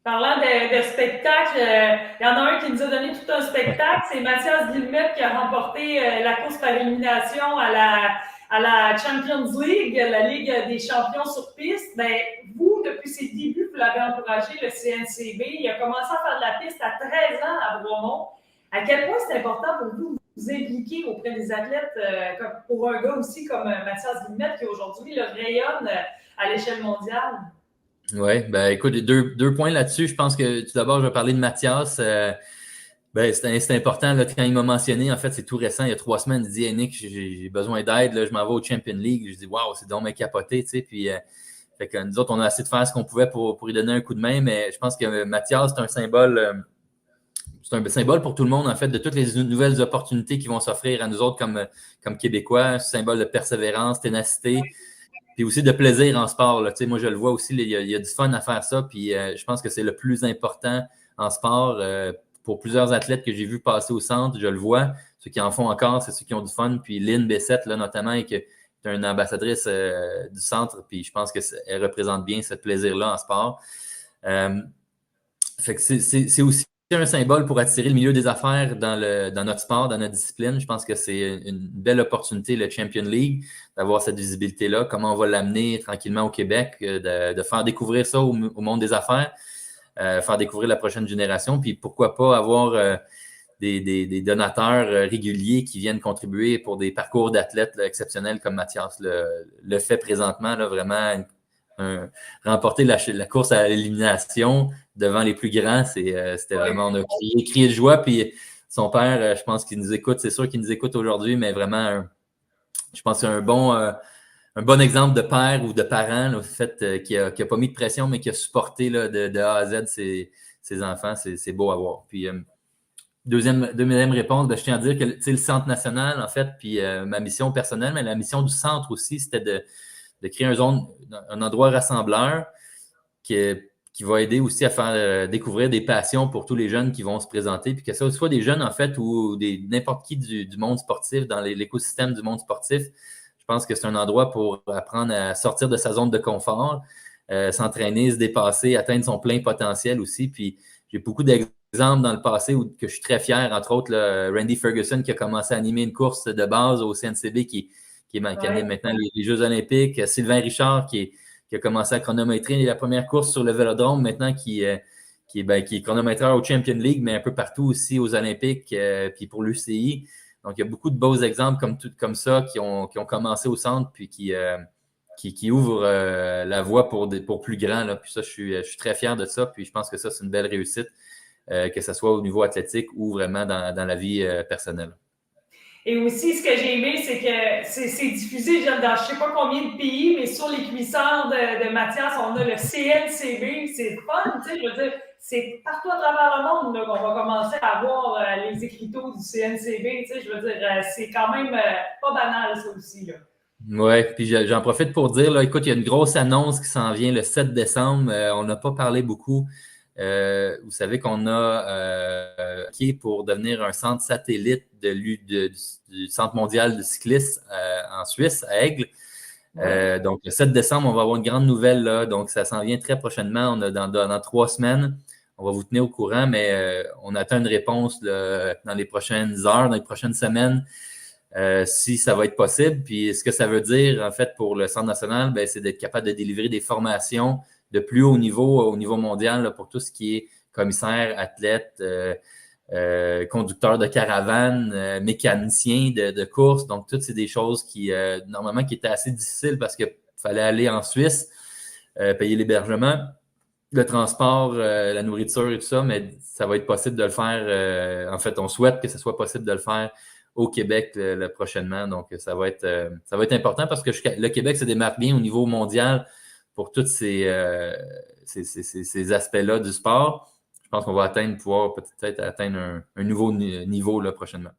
Parlant de spectacle, il y en a un qui nous a donné tout un spectacle. C'est Mathias Guillemette qui a remporté la course par élimination à la Champions League, la Ligue des champions sur piste. Ben, vous, depuis ses débuts, vous l'avez encouragé, le CNCB. Il a commencé à faire de la piste à 13 ans à Bromont. À quel point c'est important pour vous de vous impliquer auprès des athlètes, pour un gars aussi comme Mathias Guillemette qui aujourd'hui le rayonne à l'échelle mondiale? Oui, ben écoute, deux points là-dessus. Je pense que tout d'abord, je vais parler de Mathias. Ben, c'est important, là, quand il m'a mentionné, en fait, c'est tout récent, il y a 3 semaines, il dit hey, Nick, j'ai besoin d'aide, là, je m'en vais au Champion League. Je dis waouh, c'est donc bien capoté, tu sais. Puis fait que nous autres, on a essayé de faire ce qu'on pouvait pour lui donner un coup de main, mais je pense que Mathias, c'est un symbole pour tout le monde, en fait, de toutes les nouvelles opportunités qui vont s'offrir à nous autres comme Québécois, symbole de persévérance, ténacité, puis aussi de plaisir en sport. Là. Tu sais, moi, je le vois aussi, il y a du fun à faire ça. Puis je pense que c'est le plus important en sport. Pour plusieurs athlètes que j'ai vus passer au centre, je le vois. Ceux qui en font encore, c'est ceux qui ont du fun. Puis Lynn Bessette, là, notamment, et que est une ambassadrice du centre. Puis je pense qu'elle représente bien ce plaisir-là en sport. Euh, Fait que c'est aussi un symbole pour attirer le milieu des affaires dans notre sport, dans notre discipline. Je pense que c'est une belle opportunité, le Champion League, d'avoir cette visibilité-là. Comment on va l'amener tranquillement au Québec, de faire découvrir ça au monde des affaires, faire découvrir la prochaine génération. Puis pourquoi pas avoir des donateurs réguliers qui viennent contribuer pour des parcours d'athlètes là, exceptionnels comme Mathias le fait présentement, là, vraiment remporter la course à l'élimination devant les plus grands, c'était vraiment, on a crié de joie. Puis son père, je pense qu'il nous écoute, c'est sûr qu'il nous écoute aujourd'hui, mais vraiment, je pense que c'est un bon exemple de père ou de parent, là, fait, qui a pas mis de pression, mais qui a supporté là, de A à Z ses enfants. C'est beau à voir. Puis, deuxième réponse, ben, je tiens à dire que le Centre national, en fait, puis ma mission personnelle, mais la mission du centre aussi, c'était de créer un endroit rassembleur qui, qui va aider aussi à faire découvrir des passions pour tous les jeunes qui vont se présenter, puis que ça soit des jeunes, en fait, ou n'importe qui du monde sportif, dans l'écosystème du monde sportif. Je pense que c'est un endroit pour apprendre à sortir de sa zone de confort, s'entraîner, se dépasser, atteindre son plein potentiel aussi. Puis j'ai beaucoup d'exemples dans le passé que je suis très fier, entre autres, là, Randy Ferguson qui a commencé à animer une course de base au CNCB qui anime maintenant les Jeux olympiques. Sylvain Richard qui a commencé à chronométrer la première course sur le Vélodrome, maintenant qui est chronométreur au Champion League, mais un peu partout aussi aux Olympiques, puis pour l'UCI. Donc, il y a beaucoup de beaux exemples comme ça qui ont commencé au centre, puis qui ouvrent la voie pour plus grands. Là. Puis ça, je suis très fier de ça, puis je pense que ça, c'est une belle réussite, que ce soit au niveau athlétique ou vraiment dans la vie personnelle. Et aussi, ce que j'ai aimé, c'est que c'est diffusé dans je ne sais pas combien de pays, mais sur les cuisseurs de Mathias, on a le CLCB. C'est fun, tu sais, je veux dire, c'est partout à travers le monde qu'on va commencer à voir les écriteaux du CNCB. Tu sais, je veux dire, c'est quand même pas banal, ça aussi, là. Oui, puis j'en profite pour dire, là, écoute, il y a une grosse annonce qui s'en vient le 7 décembre. On n'a pas parlé beaucoup. Vous savez qu'on a qui est pour devenir un centre satellite du Centre mondial de cyclisme en Suisse, à Aigle. Donc, le 7 décembre, on va avoir une grande nouvelle là. Donc, ça s'en vient très prochainement. On a dans 3 semaines. On va vous tenir au courant, mais on attend une réponse là, dans les prochaines heures, dans les prochaines semaines. Si ça va être possible. Puis ce que ça veut dire, en fait, pour le Centre national, ben, c'est d'être capable de délivrer des formations de plus haut niveau, au niveau mondial, là, pour tout ce qui est commissaire, athlète, conducteur de caravane, mécanicien de course. Donc, toutes c'est des choses qui, normalement, qui étaient assez difficiles parce qu'il fallait aller en Suisse, payer l'hébergement, le transport, la nourriture et tout ça, mais ça va être possible de le faire. En fait, on souhaite que ce soit possible de le faire au Québec prochainement. Donc, ça va être important parce que le Québec se démarque bien au niveau mondial pour tous ces aspects-là du sport. Je pense qu'on va pouvoir peut-être atteindre un nouveau niveau là, prochainement.